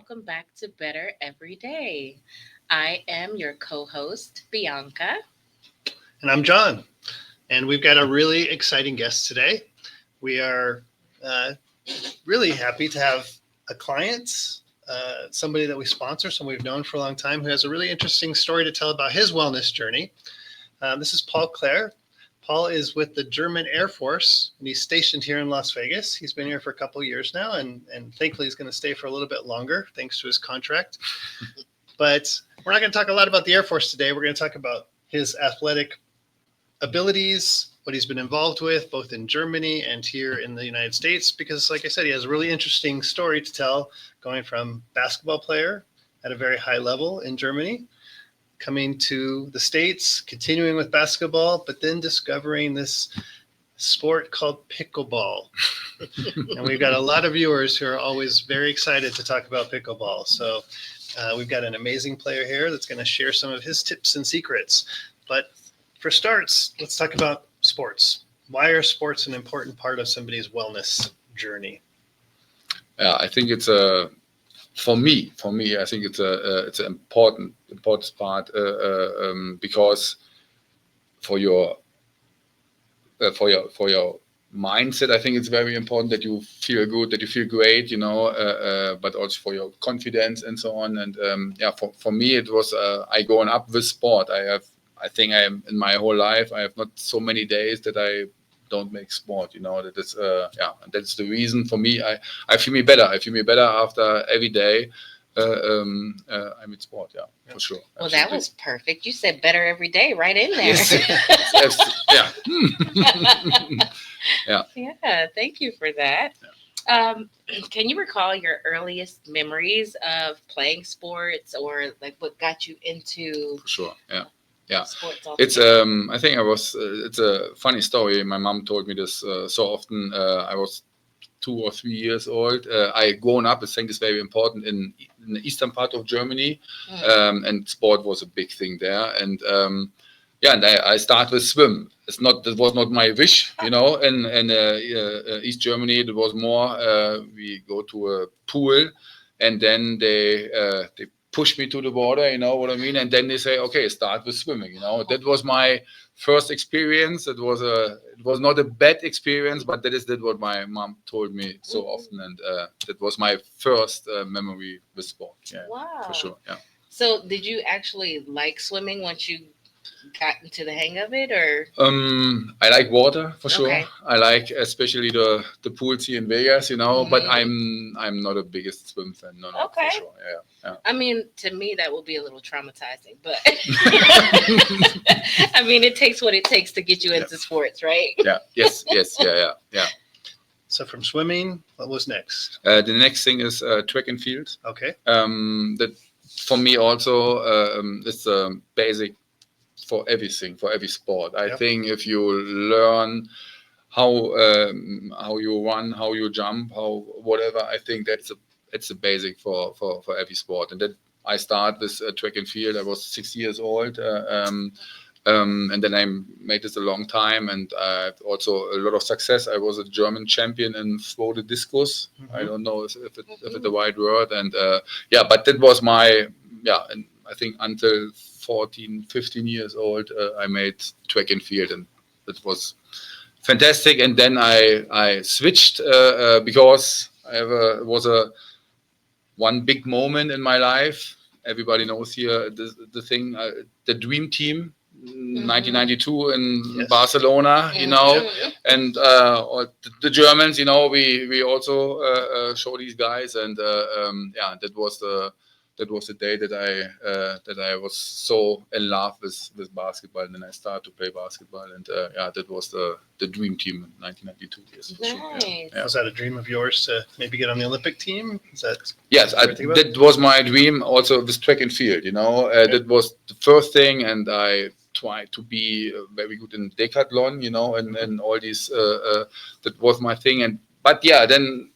welcome back to Better Every Day. I am your co host, Bianca. And I'm John. And we've got a really exciting guest today. We are uh, really happy to have a client, somebody that we sponsor, someone we've known for a long time, who has a really interesting story to tell about his wellness journey. This is Paul Klaer. Paul is with the German Air Force, and he's stationed here in Las Vegas. He's been here for a couple of years now, and thankfully he's going to stay for a little bit longer, thanks to his contract. But we're not going to talk a lot about the Air Force today. We're going to talk about his athletic abilities, what he's been involved with, both in Germany and here in the United States, because, like I said, he has a really interesting story to tell, going from basketball player at a very high level in Germany, coming to the States, continuing with basketball, but then discovering this sport called pickleball. And we've got a lot of viewers who are always very excited to talk about pickleball. So we've got an amazing player here that's going to share some of his tips and secrets. But for starts, let's talk about sports. Why are sports an important part of somebody's wellness journey? Yeah, I think it's for me, I think it's an important part because for your mindset, I think it's very important that you feel good, that you feel great, but also for your confidence and so on. And for me, it was I grown up with sport. I think I am in my whole life. I have not so many days that I don't make sport. That is and that's the reason for me. I feel me better. I feel me better after every day. I'm in sport. Yeah, for sure. Well, that was perfect. You said better every day, right in there. Yes. Yeah. Yeah. Thank you for that. Yeah. Can you recall your earliest memories of playing sports, or like what got you into? For sure. Yeah. Sports It's I think it's a funny story. My mom told me this so often. I was 2 or 3 years old. I grown up. I think it's very important in the eastern part of Germany, and sport was a big thing there. And and I started with swim. That was not my wish, In East Germany, it was more. We go to a pool, and then they push me to the water, you know what I mean? And then they say, okay, start with swimming, That was my first experience. It was not a bad experience, but that is what my mom told me so often. And that was my first memory with sport. Yeah, wow. For sure, yeah. So did you actually like swimming once you got into the hang of it, or? I like water for sure. Okay. I like especially the pools here in Vegas, But I'm not a biggest swim fan. No, okay. For sure. Yeah. I mean, to me, that would be a little traumatizing, but I mean, it takes what it takes to get you into sports, right? Yeah. Yes. Yeah. So from swimming, what was next? The next thing is track and field. Okay. That for me also is basic for everything, for every sport. I think if you learn how you run, how you jump, how whatever, I think it's a basic for every sport. And that I start with track and field. I was 6 years old, and then I made this a long time, and I had also a lot of success. I was a German champion in throw the discus. I don't know if it's the right word, and but that was my and I think until 14, 15 years old, I made track and field, and it was fantastic. And then I switched because was one big moment in my life. Everybody knows here the thing, the dream team, 1992 in Barcelona, and all the Germans, we also show these guys, and that was the day that I was so in love with basketball, and then I started to play basketball, and that was the dream team in 1992. Yes, nice. Sure, yeah. Was that a dream of yours to maybe get on the Olympic team? Yes, that was my dream. Also with track and field, that was the first thing, and I tried to be very good in decathlon, and all these. That was my thing, then.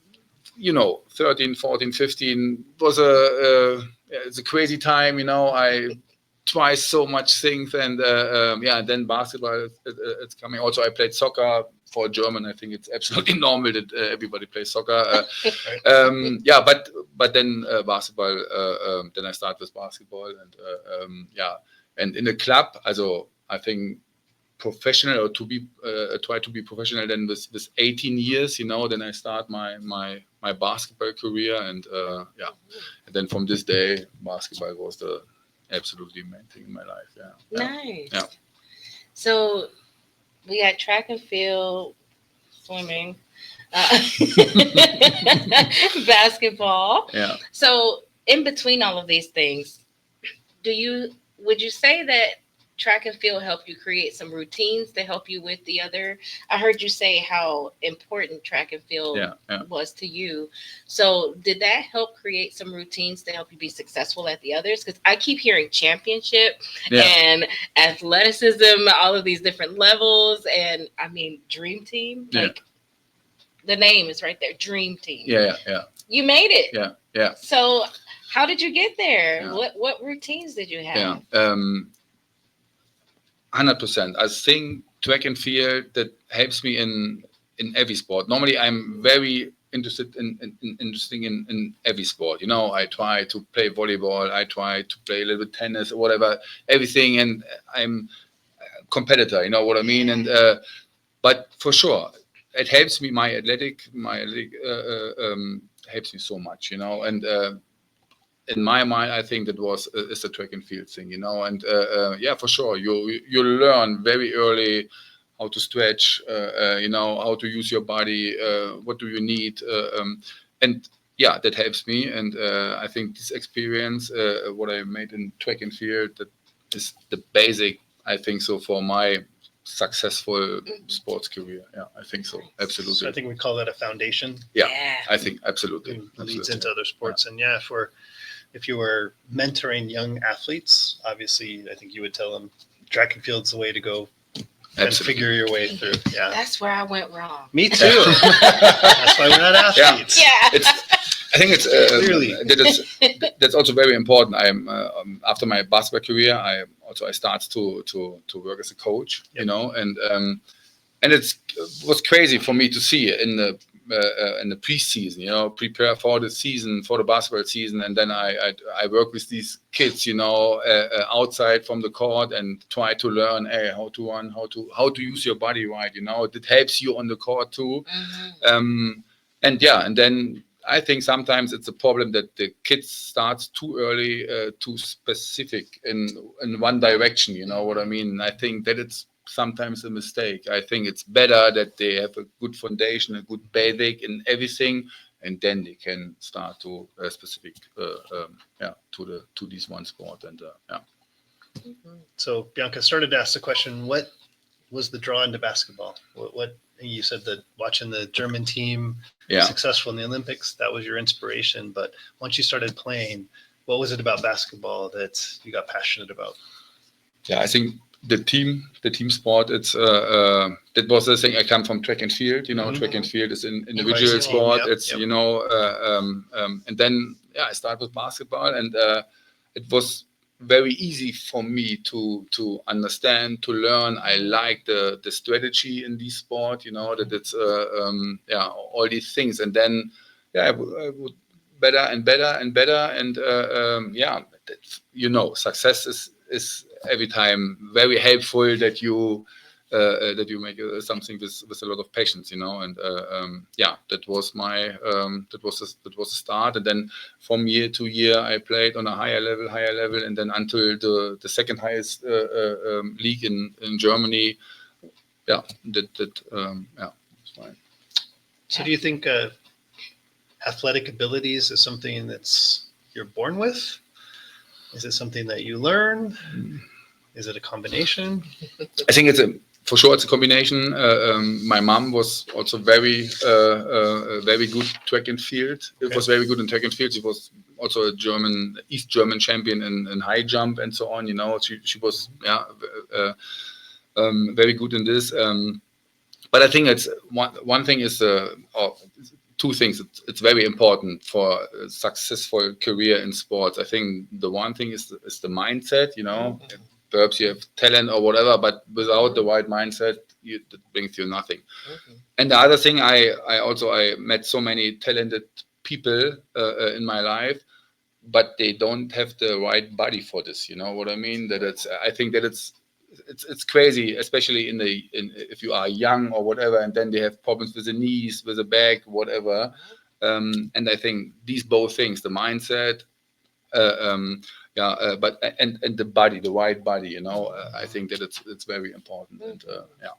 13, 14, 15 was it's a crazy time. I tried so much things, and then basketball it's coming. Also, I played soccer for a German, I think it's absolutely normal that everybody plays soccer. Right. Yeah, but then basketball. Then I start with basketball, and yeah, and in the club, also I think professional or to be try to be professional. Then with 18 years, then I start my basketball career, and yeah, and then from this day, basketball was the absolutely main thing in my life. Yeah, yeah, Nice. yeah. So we got track and field, swimming, uh, basketball. Yeah. So in between all of these things, would you say that track and field help you create some routines to help you with the other? I heard you say how important track and field Yeah, yeah. was to you. So did that help create some routines to help you be successful at the others? Because I keep hearing championship Yeah. and athleticism, all of these different levels, and I mean dream team. Yeah. Like the name is right there, dream team. Yeah, yeah, You made it. yeah, yeah, So how did you get there? Yeah. What routines did you yeah. have? 100%. I think track and field that helps me in every sport. Normally, I'm very interested in every sport. I try to play volleyball. I try to play a little bit tennis or whatever, everything, and I'm a competitor. You know what I mean? And but for sure, it helps me. My athletic helps me so much. And in my mind, I think that is the track and field thing, and yeah, for sure, you learn very early how to stretch, how to use your body, what do you need, and yeah, that helps me, and I think this experience, what I made in track and field, that is the basic, I think so, for my successful sports career. Yeah, I think so, absolutely. So I think we call that a foundation. Yeah, I think absolutely. It leads Absolutely. into other sports. And yeah, if you were mentoring young athletes, obviously, I think you would tell them track and field's the way to go and Absolutely. figure your way through. Yeah, That's where I went wrong. me too. That's why we're not athletes. Yeah. I think it's Clearly. that's also very important. I'm after my basketball career, I start to work as a coach, Yep. and it was crazy for me to see in the preseason, prepare for the season, for the basketball season, and then I work with these kids, outside from the court and try to learn how to run, how to use your body right, it helps you on the court too. And yeah, and then I think sometimes it's a problem that the kids starts too early, too specific in one direction. You know what I mean? I think that it's sometimes a mistake. I think it's better that they have a good foundation, a good basic in everything, and then they can start to specific, to this one sport. And yeah. So Bianca started to ask the question: what was the draw into basketball? What you said that watching the German team successful in the Olympics, that was your inspiration. But once you started playing, what was it about basketball that you got passionate about? Yeah, I think the team sport. It's that was the thing. I come from track and field. Track and field is an individual sport. Yep, It's and then I started with basketball, and it was very easy for me to understand, to learn. I like the strategy in this sport, that it's all these things, and then I would better and better and better, and success is every time very helpful that you make something with a lot of patience, and that was my that was the start, and then from year to year I played on a higher level, and then until the second highest league in Germany. It's fine. So do you think athletic abilities is something that's you're born with? Is it something that you learn? Is it a combination? I think it's a combination. My mom was also very good track and field. It was very good in track and field. She was also a East German champion in high jump and so on. She was very good in this. But I think it's one thing is two things. It's very important for a successful career in sports. I think the one thing is the mindset. perhaps you have talent or whatever, but without the right mindset, it brings you nothing. Mm-hmm. And the other thing, I met so many talented people in my life, but they don't have the right body for this. You know what I mean? I think that it's crazy, especially if you are young or whatever, and then they have problems with the knees, with the back, whatever. And I think these both things, the mindset, but and the body, the right body, you know, I think that it's very important. And yeah.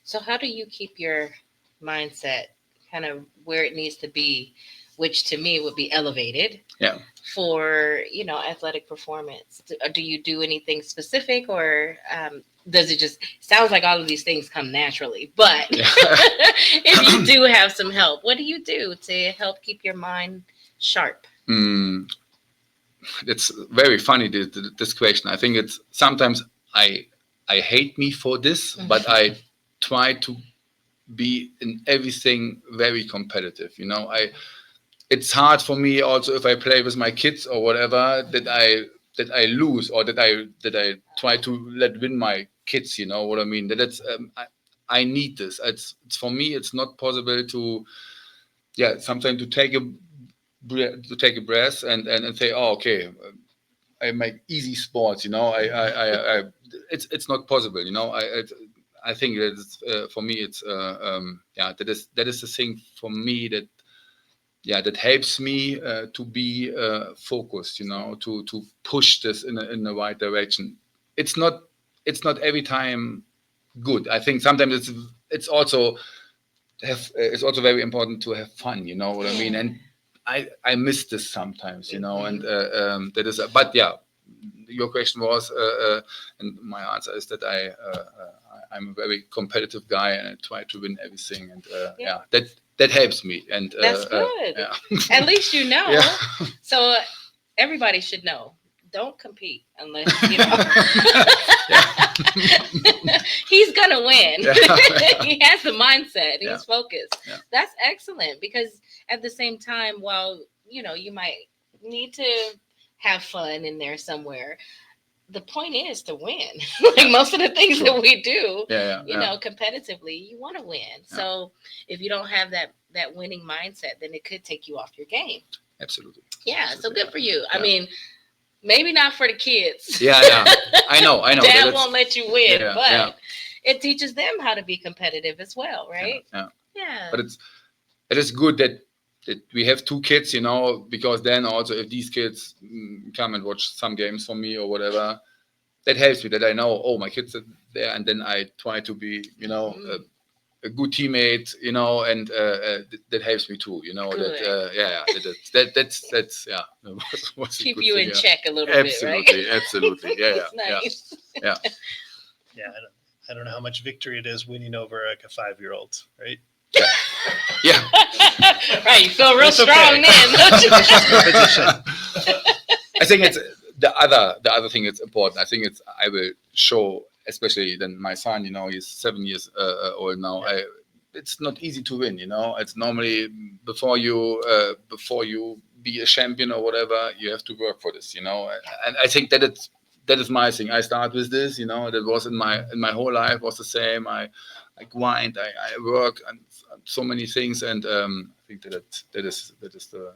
So how do you keep your mindset kind of where it needs to be, which to me would be elevated? Yeah. For athletic performance, do you do anything specific, or does it just sounds like all of these things come naturally? But if you do have some help, what do you do to help keep your mind sharp? It's very funny, this question. I think it's sometimes I hate me for this, but I try to be in everything very competitive. You know, it's hard for me also if I play with my kids or whatever that I lose, or that I try to let win my kids. You know what I mean? That it's I need this. It's for me. It's not possible to sometimes to take a breath and say, oh, okay, I make easy sports. You know, I it's not possible. You know, I think that it's, for me it's that is the thing for me that helps me to be focused, you know, to push this in the right direction. It's not every time good. I think sometimes it's also it's also very important to have fun, you know what I mean? And I miss this sometimes, you know, and that is. But yeah, your question was, and my answer is that I'm a very competitive guy and I try to win everything, and that helps me. And that's good. At least you know. Yeah. So everybody should know. Don't compete unless you know. He's gonna win. He has the mindset. He's focused. That's excellent, because at the same time, while you might need to have fun in there somewhere, the point is to win. Like most of the things that we do, you know, competitively, you want to win. So if you don't have that winning mindset, then it could take you off your game. Absolutely. Yeah. So good for you. I mean, maybe not for the kids. Yeah. I know. Dad won't let you win, but it teaches them how to be competitive as well, right? Yeah. But it is good that we have two kids, you know, because then also if these kids come and watch some games for me or whatever, that helps me, that I know, oh, my kids are there, and then I try to be, you know, a good teammate, you know, and that helps me too, you know. Good. That's keep you in check a little bit, right? Absolutely, Nice. Yeah. I don't know how much victory it is winning over like a 5-year-old, right? Yeah. Right, you feel real strong then, don't you? I think it's the other thing that's important. I think I will show, especially then my son, you know, he's 7 years old now. It's not easy to win, you know. It's normally before you be a champion or whatever, you have to work for this, you know. And I think that is my thing. I start with this, you know. That was in my whole life was the same. I grind, I work on so many things, and I think that is the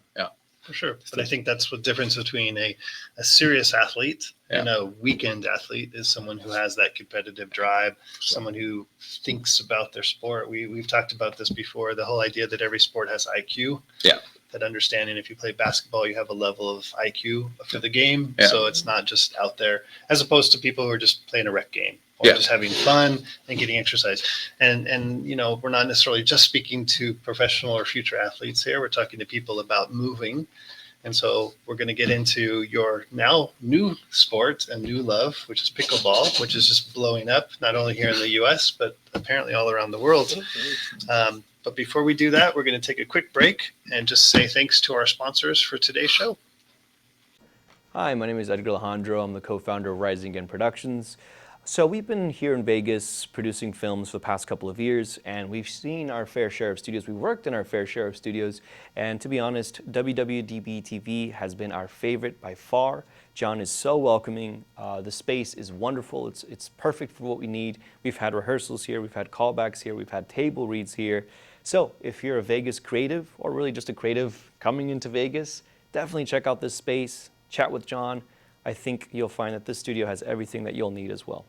For sure. But I think that's the difference between a serious athlete and a weekend athlete is someone who has that competitive drive, someone who thinks about their sport. We've talked about this before, the whole idea that every sport has IQ. Yeah. That understanding, if you play basketball, you have a level of IQ for the game. Yeah. So it's not just out there, as opposed to people who are just playing a rec game. Or just having fun and getting exercise. And you know, we're not necessarily just speaking to professional or future athletes here. We're talking to people about moving. And so we're going to get into your now new sport and new love, which is pickleball, which is just blowing up, not only here in the US, but apparently all around the world. But before we do that, we're going to take a quick break and just say thanks to our sponsors for today's show. Hi, my name is Edgar Alejandro. I'm the co-founder of Rising Again Productions. So we've been here in Vegas producing films for the past couple of years, and we've seen our fair share of studios. We've worked in our fair share of studios, and to be honest, WWDBTV has been our favorite by far. John is so welcoming. The space is wonderful. It's perfect for what we need. We've had rehearsals here, we've had callbacks here, we've had table reads here. So if you're a Vegas creative, or really just a creative coming into Vegas, definitely check out this space, chat with John. I think you'll find that this studio has everything that you'll need as well.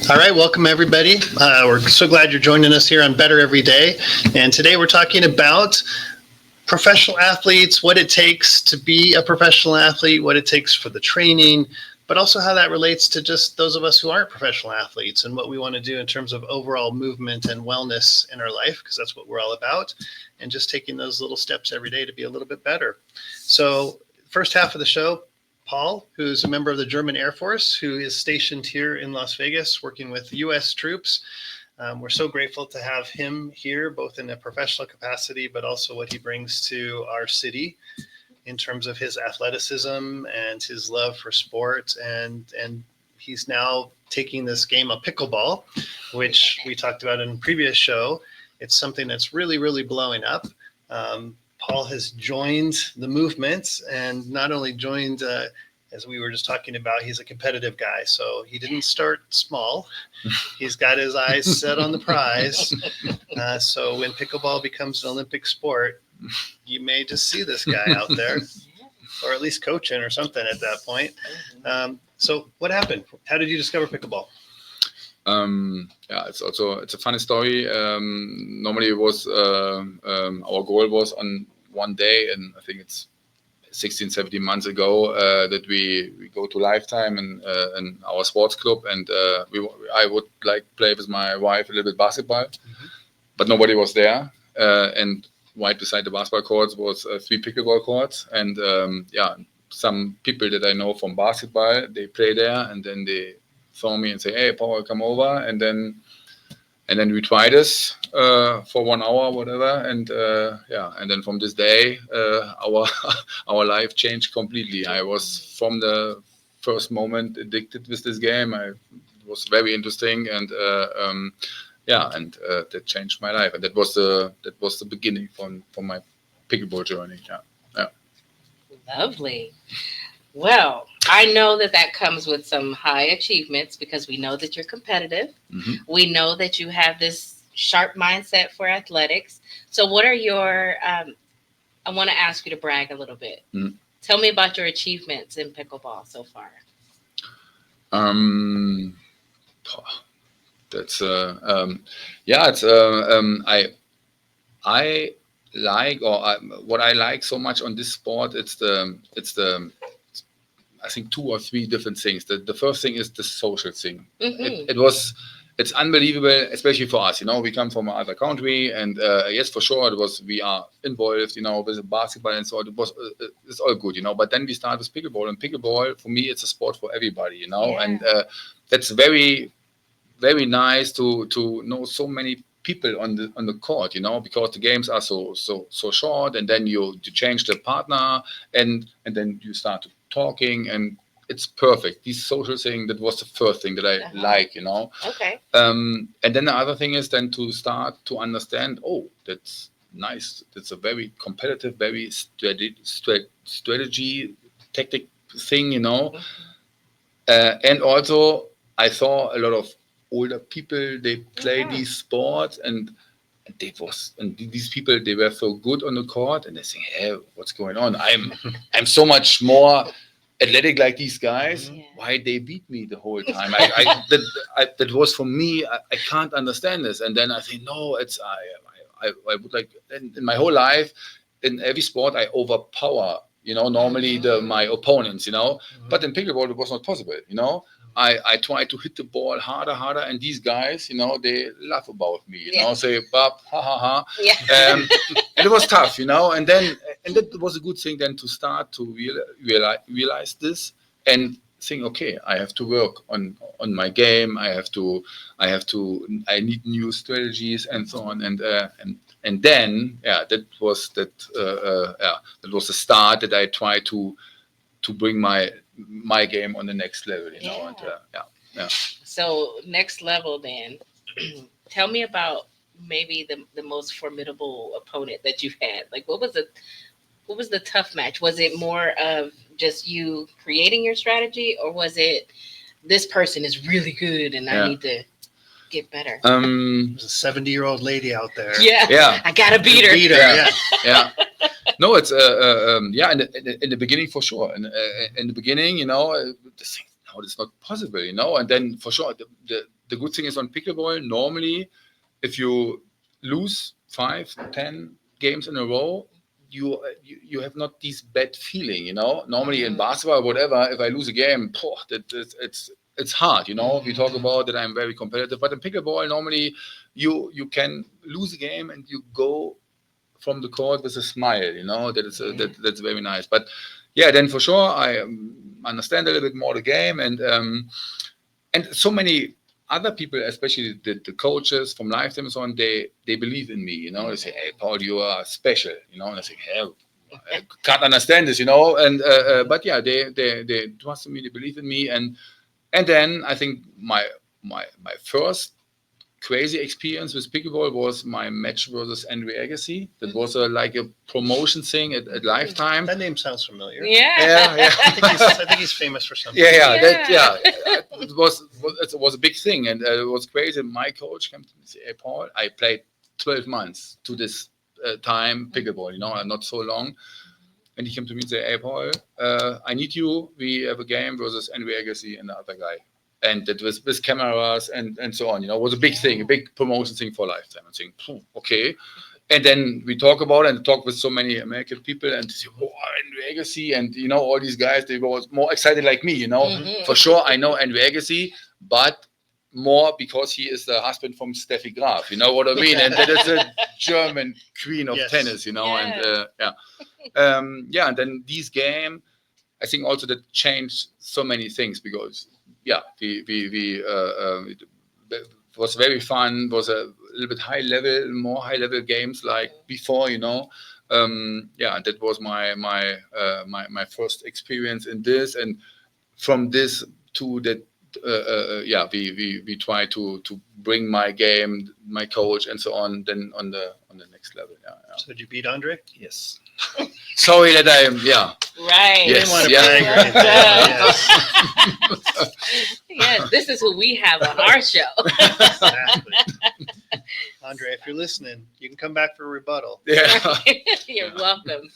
All right, welcome everybody. We're so glad you're joining us here on Better Every Day. And today we're talking about professional athletes, what it takes to be a professional athlete, what it takes for the training, but also how that relates to just those of us who aren't professional athletes and what we want to do in terms of overall movement and wellness in our life, because that's what we're all about, and just taking those little steps every day to be a little bit better. So first half of the show, Paul, who's a member of the German Air Force, who is stationed here in Las Vegas working with U.S. troops. We're so grateful to have him here, both in a professional capacity, but also what he brings to our city in terms of his athleticism and his love for sport. And he's now taking this game of pickleball, which we talked about in a previous show. It's something that's really, really blowing up. Paul has joined the movement, and not only joined, as we were just talking about, he's a competitive guy. So he didn't start small. He's got his eyes set on the prize. So when pickleball becomes an Olympic sport, you may just see this guy out there, or at least coaching or something at that point. So what happened? How did you discover pickleball? It's a funny story. Normally it was our goal was on one day, and I think it's 16, 17 months ago that we go to Lifetime and our sports club, and I would like play with my wife a little bit basketball, but nobody was there, and right beside the basketball courts was 3 pickleball courts, and some people that I know from basketball, they play there, and then they saw me and say, "Hey, Paul, come over," and then we try this for 1 hour, whatever, and then from this day, our life changed completely. I was from the first moment addicted with this game. It was very interesting, and that changed my life, and that was the beginning for my pickleball journey. Yeah. Lovely. Well, I know that comes with some high achievements, because we know that you're competitive. We know that you have this sharp mindset for athletics. So what are your, I want to ask you to brag a little bit. Tell me about your achievements in pickleball so far. That's I like, what I like so much on this sport, it's the I think 2 or 3 different things. The first thing is the social thing. It's unbelievable, especially for us. We come from another country, and yes, for sure, we are involved, with the basketball and so on. It's all good, But then we start with pickleball, and pickleball for me, it's a sport for everybody, And that's very, very nice to know so many people on the court, because the games are so short, and then you change the partner, and then you start talking, and it's perfect. This social thing, that was the first thing that I like, Okay. And then the other thing is then to start to understand, that's nice. It's a very competitive, very strategy tactic thing, and also I saw a lot of older people, they play these sports, and these people, they were so good on the court, and they think, "Hey, what's going on? I'm so much more athletic like these guys. Why they beat me the whole time?" That was for me. I can't understand this. And then I think, no, I would like, in my whole life, in every sport, I overpower, normally my opponents, but in pickleball, it was not possible, I try to hit the ball harder, and these guys, they laugh about me, say, "Bob, ha ha ha," and it was tough, and that was a good thing then to start to realize this and think, okay, I have to work on my game. I need new strategies and so on, and then that was the start that I try to to bring my game on the next level, you know. And yeah. So next level then. Tell me about maybe the most formidable opponent that you've had. Like what was the tough match? Was it more of just you creating your strategy, or was it this person is really good and I need to get better? There's a 70-year-old lady out there. Yeah. I gotta beat her. Yeah. No, it's in the beginning for sure. And in the beginning, you know, this thing, no, it's not possible, you know. And then for sure, the good thing is on pickleball. Normally, if you lose 5, 10 games in a row, you have not this bad feeling, you know. Normally in basketball, whatever, if I lose a game, it's hard, you know. We talk about that I'm very competitive, but in pickleball, normally you can lose a game and you go from the court with a smile, you know. That's very nice. But yeah, then for sure I understand a little bit more the game, and so many other people, especially the coaches from Lifetime and so on, they believe in me, you know. They say, "Hey, Paul, you are special," you know. And I say, "Hey, I can't understand this," you know. And but yeah, they trust in me, they believe in me, and then I think my first crazy experience with pickleball was my match versus Andre Agassi. That was like a promotion thing at Lifetime. That name sounds familiar. Yeah. I think he's famous for something. It was a big thing, and it was crazy. My coach came to me and said, "Hey, Paul, I played 12 months to this time pickleball, you know, not so long." And he came to me and said, "Hey, Paul, I need you. We have a game versus Andre Agassi and the other guy." And it was with cameras and so on, you know. It was a big thing, a big promotion thing for Lifetime. I'm saying, okay. And then we talk about it and talk with so many American people, and they say, "Oh, Andre Agassi," and you know, all these guys, they were more excited like me, you know. For sure, I know Andre Agassi, but more because he is the husband from Steffi Graf, you know what I mean? And that is a German queen of tennis, you know. And and then this game, I think also that changed so many things, because it was very fun. Was a little bit more high level games like before, you know. That was my first experience in this, and from this to that, we try to bring my game, my coach, and so on, then on the next level. So did you beat Andre? Yes. Sorry that I am. Right. Yes. Didn't want to brag or anything. Yes, this is who we have on our show. Exactly. Andre, if you're listening, you can come back for a rebuttal. Yeah. You're welcome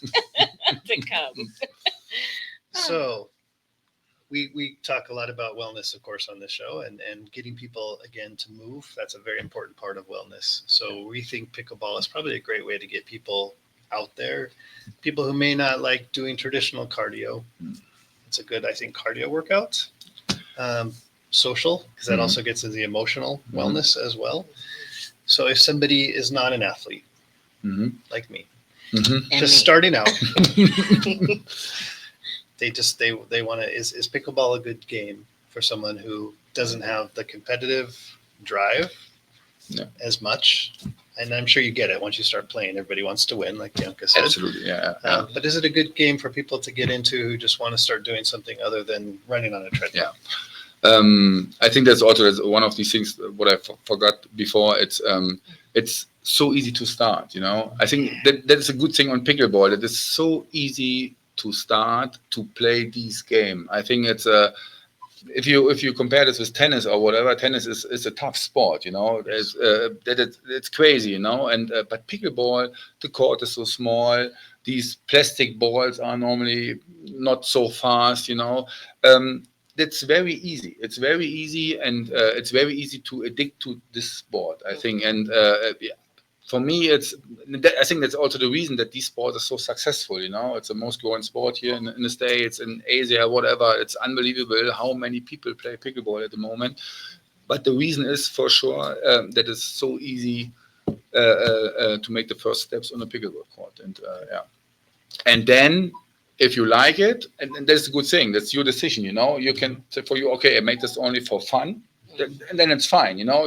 to come. So we talk a lot about wellness, of course, on this show, and getting people, again, to move. That's a very important part of wellness. So we think pickleball is probably a great way to get people out there. People who may not like doing traditional cardio. It's a good, I think, cardio workout. Social, because that also gets into the emotional wellness as well. So if somebody is not an athlete, like me, just starting out, they want to, is pickleball a good game for someone who doesn't have the competitive drive as much? And I'm sure you get it once you start playing. Everybody wants to win, like Bianca said. Absolutely, yeah. But is it a good game for people to get into who just want to start doing something other than running on a treadmill? Yeah. I think that's also one of these things, what I forgot before. It's so easy to start, you know. I think that is a good thing on pickleball. It is so easy to start to play this game. I think it's if you compare this with tennis or whatever, tennis is a tough sport, you know. It's crazy, you know. And but pickleball, the court is so small. These plastic balls are normally not so fast, you know. It's very easy. It's very easy, and it's very easy to addict to this sport, I think. And for me, I think that's also the reason that these sports are so successful. You know, it's the most growing sport here in the States, in Asia, whatever. It's unbelievable how many people play pickleball at the moment. But the reason is for sure that it's so easy to make the first steps on a pickleball court, and then if you like it, and that's a good thing. That's your decision. You know, you can say for you, okay, I make this only for fun. And then it's fine, you know.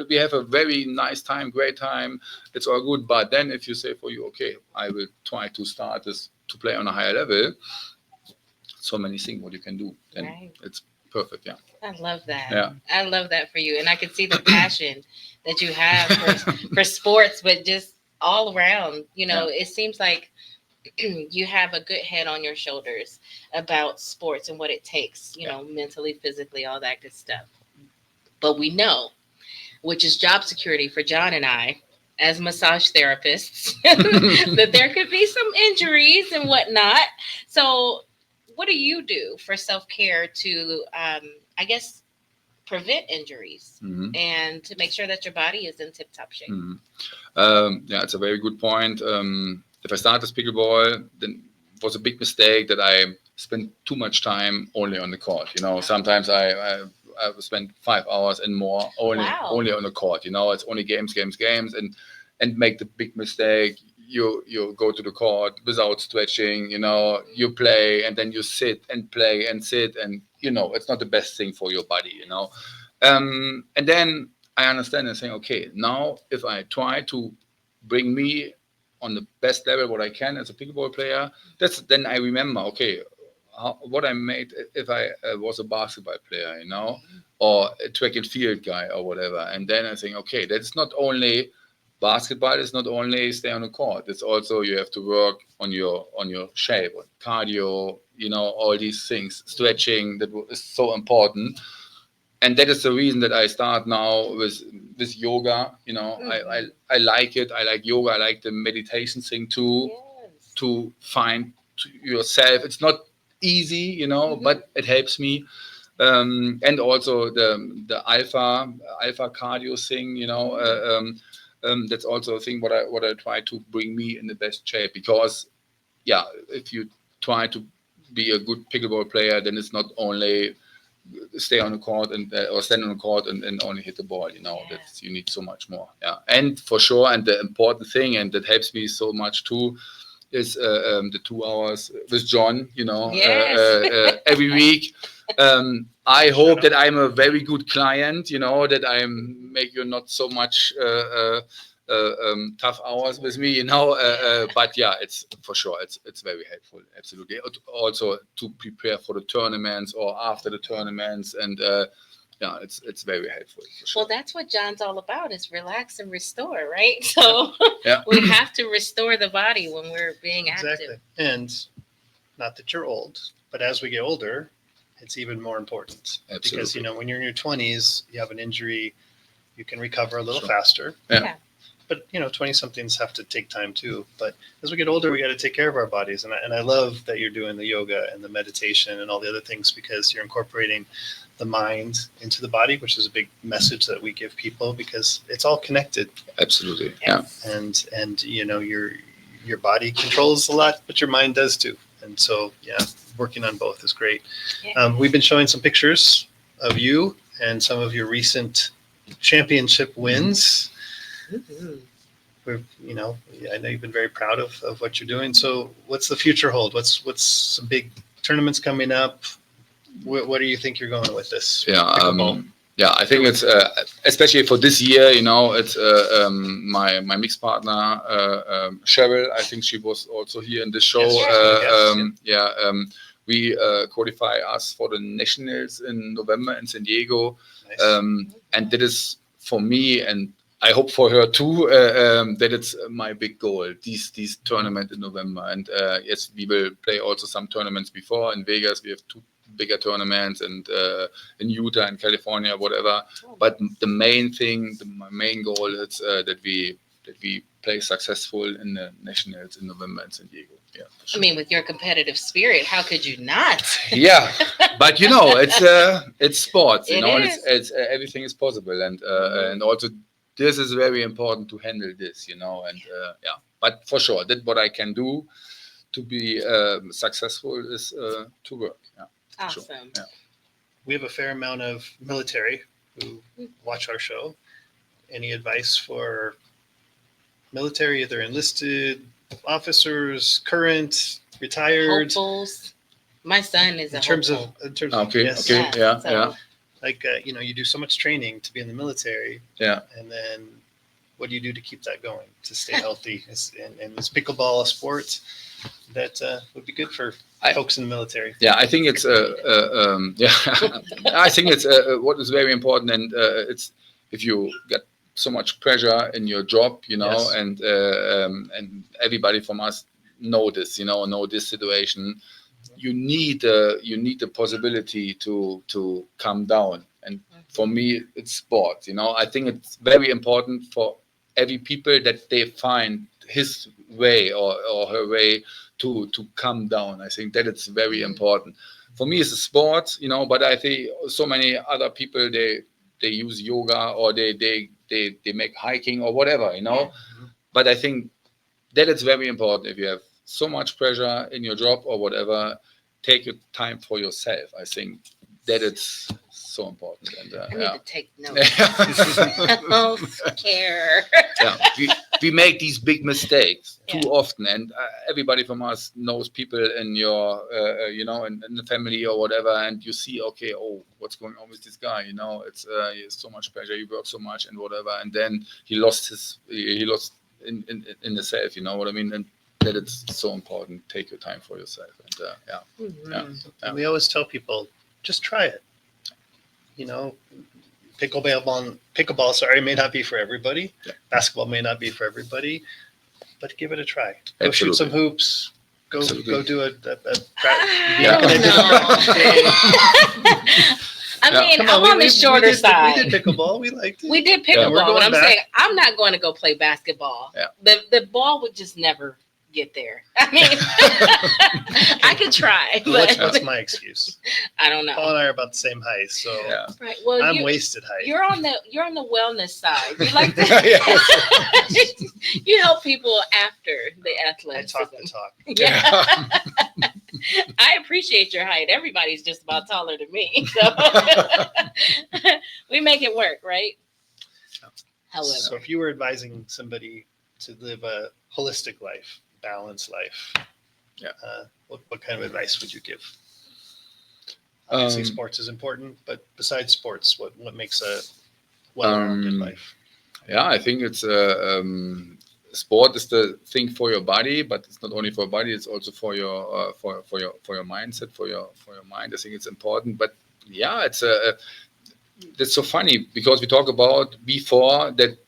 We have a very nice time, great time. It's all good. But then, if you say for you, okay, I will try to start this to play on a higher level. so many things what you can do. And Right. it's perfect. Yeah. I love that. Yeah. I love that for you. And I can see the passion that you have for sports, but just all around, it seems like you have a good head on your shoulders about sports and what it takes, mentally, physically, all that good stuff. But we know, which is job security for John and I as massage therapists, that there could be some injuries and whatnot. So what do you do for self-care to, I guess, prevent injuries and to make sure that your body is in tip-top shape? Yeah, it's a very good point. If I start as pickleball, then it was a big mistake that I spent too much time only on the court. Sometimes I spend 5 hours and more only on the court. It's only games, and make the big mistake. You go to the court without stretching. You play and then you sit and play and sit, and it's not the best thing for your body. And then I understand and saying, okay, now if I try to bring me on the best level what I can as a pickleball player, then I remember, okay, what I made if I was a basketball player, or a track and field guy or whatever. And then I think, okay, that's not only basketball, it's not only stay on the court. It's also you have to work on your shape, on cardio, all these things, stretching that is so important. And that is the reason that I start now with yoga. I like it. I like yoga. I like the meditation thing too. Yes. To find yourself. It's not easy, but it helps me. And also the alpha cardio thing. That's also a thing what I try to bring me in the best shape, because if you try to be a good pickleball player, then it's not only stay on the court or stand on the court and only hit the ball. That's, you need so much more. And for sure, and the important thing, and that helps me so much too, is the 2 hours with John. Yes. Every week. I hope that I'm a very good client. That I make you not so much tough hours with me. But yeah, it's for sure. It's very helpful. Absolutely. Also to prepare for the tournaments or after the tournaments, and it's very helpful. For sure. Well, that's what John's all about, is relax and restore, right? So Yeah. we have to restore the body when we're being active. Exactly. And not that you're old, but as we get older, it's even more important. Absolutely. Because, when you're in your 20s, you have an injury, you can recover a little Sure. faster. Yeah. But, 20-somethings have to take time too. But as we get older, we got to take care of our bodies. And I love that you're doing the yoga and the meditation and all the other things, because you're incorporating the mind into the body, which is a big message that we give people, because it's all connected. Absolutely. Yes. Yeah. And your body controls a lot, but your mind does too. And so, working on both is great. Yeah. We've been showing some pictures of you and some of your recent championship wins. Mm-hmm. I know you've been very proud of what you're doing. So what's the future hold? What's some big tournaments coming up? What do you think you're going with this? Pickleball? I think it's especially for this year. It's my mixed partner Cheryl. I think she was also here in the show. Yes, We qualify us for the nationals in November in San Diego. Nice. And that is for me, and I hope for her too, that it's my big goal, these tournament in November. And yes, we will play also some tournaments before. In Vegas, we have 2 bigger tournaments, and in Utah and California, whatever. But the main thing, my main goal is that we play successful in the nationals in November in San Diego. Yeah, for sure. I mean, with your competitive spirit, how could you not? Yeah, but it's sports. It is. It's everything is possible, and also this is very important to handle this. But for sure, that what I can do to be successful is to work. Yeah. Awesome. Sure. Yeah. We have a fair amount of military who watch our show. Any advice for military, either enlisted officers, current, retired? Hopefuls. My son is a In terms hopeful. of Okay. yes. Okay. Yeah. So- Yeah. Like you do so much training to be in the military, Yeah. and then what do you do to keep that going, to stay healthy? And is pickleball a sport that would be good for folks in the military. Yeah, I think it's I think it's what is very important, and it's if you get so much pressure in your job, Yes. and everybody from us know this, know this situation. You need the possibility to come down, and for me, it's sports. I think it's very important for every people that they find his way or her way to come down. I think that it's very important. For me, it's a sport, but I think so many other people they use yoga or they make hiking or whatever, But I think that it's very important. If you have so much pressure in your job or whatever, take your time for yourself. I think that it's so important. And I need to take notes. Oh, scare. Yeah, we make these big mistakes too often, and everybody from us knows people in your, in the family or whatever, and you see, okay, what's going on with this guy? It's he has so much pressure, he works so much and whatever, and then he lost in himself. You know what I mean? And that it's so important. Take your time for yourself, and And we always tell people, just try it. Pickleball, may not be for everybody. Yeah. Basketball may not be for everybody, but give it a try. Go Absolutely. shoot some hoops. Go do a Yeah. I mean, Come I'm on the shorter side. We did pickleball. We liked it. We did Yeah, we're pickleball, going but I'm back. saying I'm not going to go play basketball. Yeah. The ball would just never get there. I mean, I could try, but What's my excuse? I don't know. Paul and I are about the same height, so yeah. Right. Well, I'm wasted height. you're on the wellness side. You like to Yes. you help people after the I athleticism. talk the talk. Yeah. I appreciate your height. Everybody's just about taller than me, so we make it work, right? However, So if you were advising somebody to live a holistic life, balanced life, what kind of advice would you give? Obviously, sports is important, but besides sports, what makes a well-rounded life? Yeah, I think it's sport is the thing for your body, but it's not only for your body; it's also for your for your mindset, for your mind. I think it's important. But yeah, it's that's so funny because we talk about before that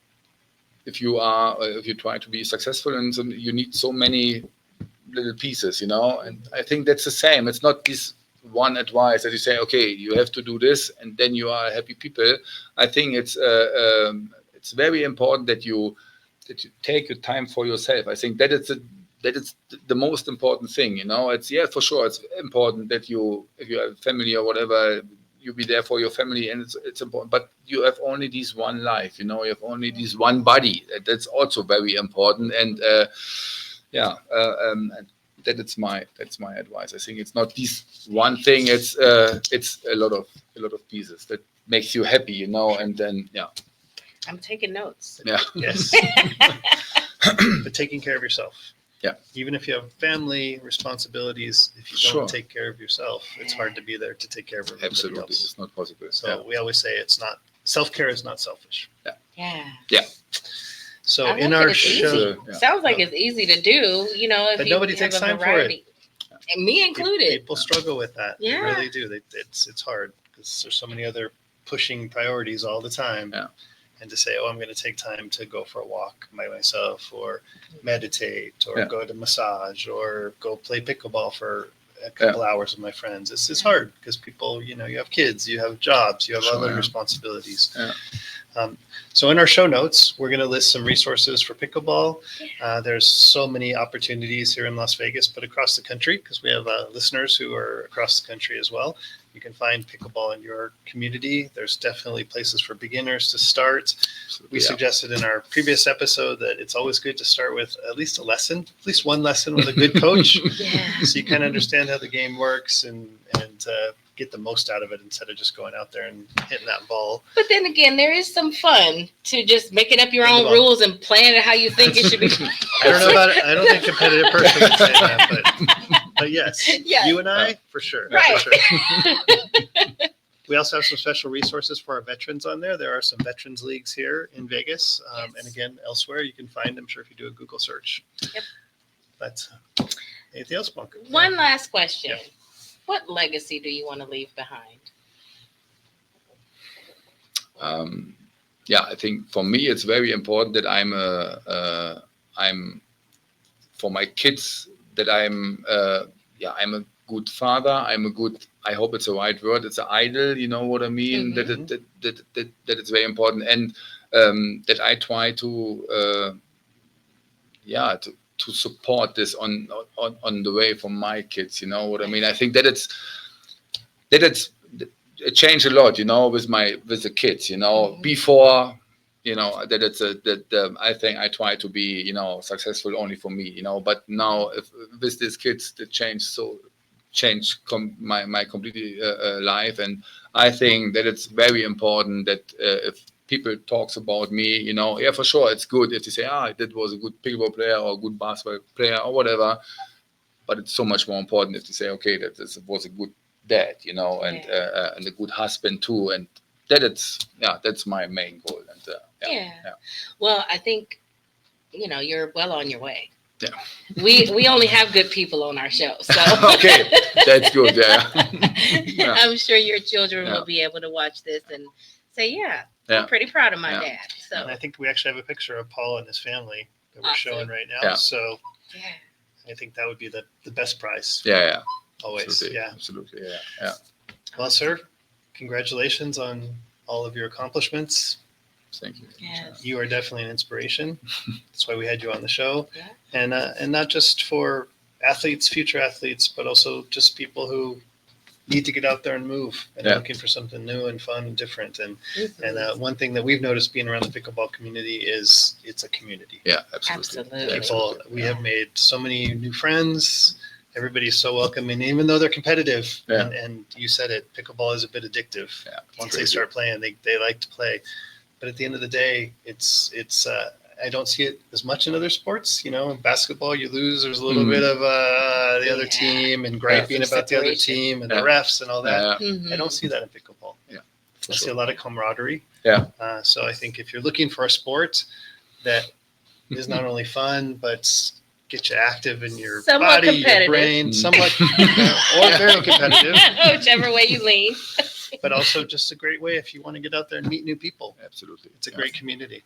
if you try to be successful and you need so many little pieces, and I think that's the same. It's not this one advice that you say, okay, you have to do this and then you are happy people. I think it's very important that you take your time for yourself. I think that it's the most important thing. It's for sure it's important that if you have a family or whatever, you be there for your family, and it's important. But you have only this one life. You have only this one body. That's also very important. And that's my advice. I think it's not this one thing. It's a lot of pieces that makes you happy, and then I'm taking notes. yeah. Yes. But taking care of yourself. Yeah. Even if you have family responsibilities, if you don't take care of yourself, it's hard to be there to take care of everybody Absolutely, else. it's not possible. So we always say it's not self-care is not selfish. Yeah. So I in like our it. It's show, easy. Sounds like it's easy to do, if But you nobody have takes a time for variety. And me included. people struggle with that. Yeah. They really do. It's hard because there's so many other pushing priorities all the time. Yeah. And to say, I'm going to take time to go for a walk by myself or meditate or go to massage or go play pickleball for a couple hours with my friends. It's hard because people, you have kids, you have jobs, you have other responsibilities. Yeah. So in our show notes, we're going to list some resources for pickleball. There's so many opportunities here in Las Vegas, but across the country, because we have listeners who are across the country as well. You can find pickleball in your community. There's definitely places for beginners to start. We suggested in our previous episode that it's always good to start with at least one lesson with a good coach. So you kind of understand how the game works and get the most out of it instead of just going out there and hitting that ball. But then again, there is some fun to just making up your own rules and playing it how you think it should be. I don't know about it. I don't think competitive person would say that, but yes, you and I, for sure. Right. For sure. We also have some special resources for our veterans on there. There are some veterans leagues here in Vegas. And again, elsewhere, you can find them. Sure, if you do a Google search. Yep. But Anything else, Monk? One last question. Yeah. What legacy do you want to leave behind? Yeah, I think for me it's very important that I'm for my kids that I'm a good father. I'm a good. I hope it's the right word. It's an idol. You know what I mean? Mhm. That it's very important, and that I try to to support this on the way for my kids. You know what I mean? I think that it's it changed a lot, with the kids, Mhm. before, that I think I try to be, successful only for me, but now if with these kids, the my completely life, and I think that it's very important that if people talks about me, yeah, for sure, it's good if they say, that was a good pickleball player or a good basketball player or whatever, but it's so much more important if they say, okay, that this was a good dad, and a good husband too, and that's my main goal. And Yeah. Well, I think you're well on your way. Yeah. We only have good people on our show, so Okay, that's good. Yeah. Yeah. I'm sure your children Yeah. will be able to watch this and say, Yeah. I'm pretty proud of my Yeah. dad. So And I think we actually have a picture of Paul and his family that we're Awesome. showing right now. Yeah. So yeah. I think that would be the best prize. Yeah. Always. Absolutely. Yeah. Absolutely. Yeah. Well, sir, congratulations on all of your accomplishments. Thank you. Yes. You are definitely an inspiration. That's why we had you on the show. Yeah. And not just for athletes, future athletes, but also just people who need to get out there and move and are Yeah. looking for something new and fun and different. And Mhm. one thing that we've noticed being around the pickleball community is it's a community. Yeah. Absolutely. Absolutely. People, we have made so many new friends. Everybody's so welcoming, even though they're competitive. Yeah. And you said it, pickleball is a bit addictive. Yeah. Once they start playing, they like to play. But at the end of the day, it's I don't see it as much in other sports. In basketball, you lose. There's a little Mhm. bit of the other Yeah. team and griping Some about the other separation. team and Yeah. the refs and all that. Yeah. Mhm. I don't see that in pickleball. Yeah, I see a lot of camaraderie. Yeah. So I think if you're looking for a sport that is not only fun, but get you active in your Somewhat body, your competitive. brain, Mm. somewhat or very competitive, Whichever way you lean. but also just a great way if you want to get out there and meet new people. Absolutely. It's a great community.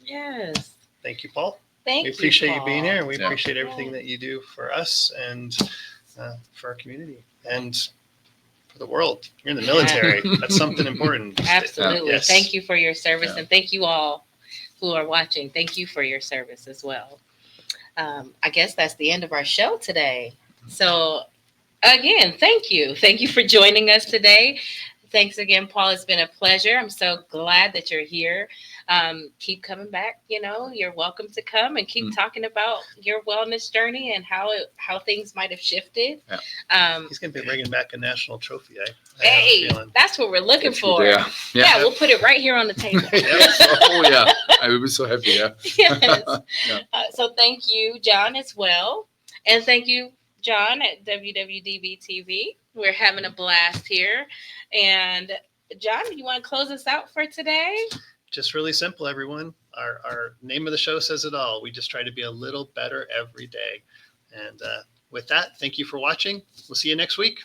Yes. Thank you, Paul. Thank We you. appreciate you being Paul. here, and we Yeah. appreciate everything that you do for us and for our community and for the world. You're in the military. That's something important. Absolutely. Yes. Thank you for your service, Yeah. and thank you all who are watching. Thank you for your service as well. I guess that's the end of our show today. So, again, thank you. Thank you for joining us today. Thanks again, Paul. It's been a pleasure. I'm so glad that you're here. Keep coming back. You're welcome to come and keep talking about your wellness journey and how things might have shifted. Yeah. He's going to be bringing back a national trophy. I have a Hey, feeling. that's what we're looking That's for. good, Yeah, we'll put it right here on the table. Oh yeah, I will be so happy. Yeah. Yes. Yeah. So thank you, John, as well. And thank you, John, at WWDBTV. We're having a blast here. And John, you want to close us out for today? Just really simple, everyone. Our name of the show says it all. We just try to be a little better every day. And with that, thank you for watching. We'll see you next week.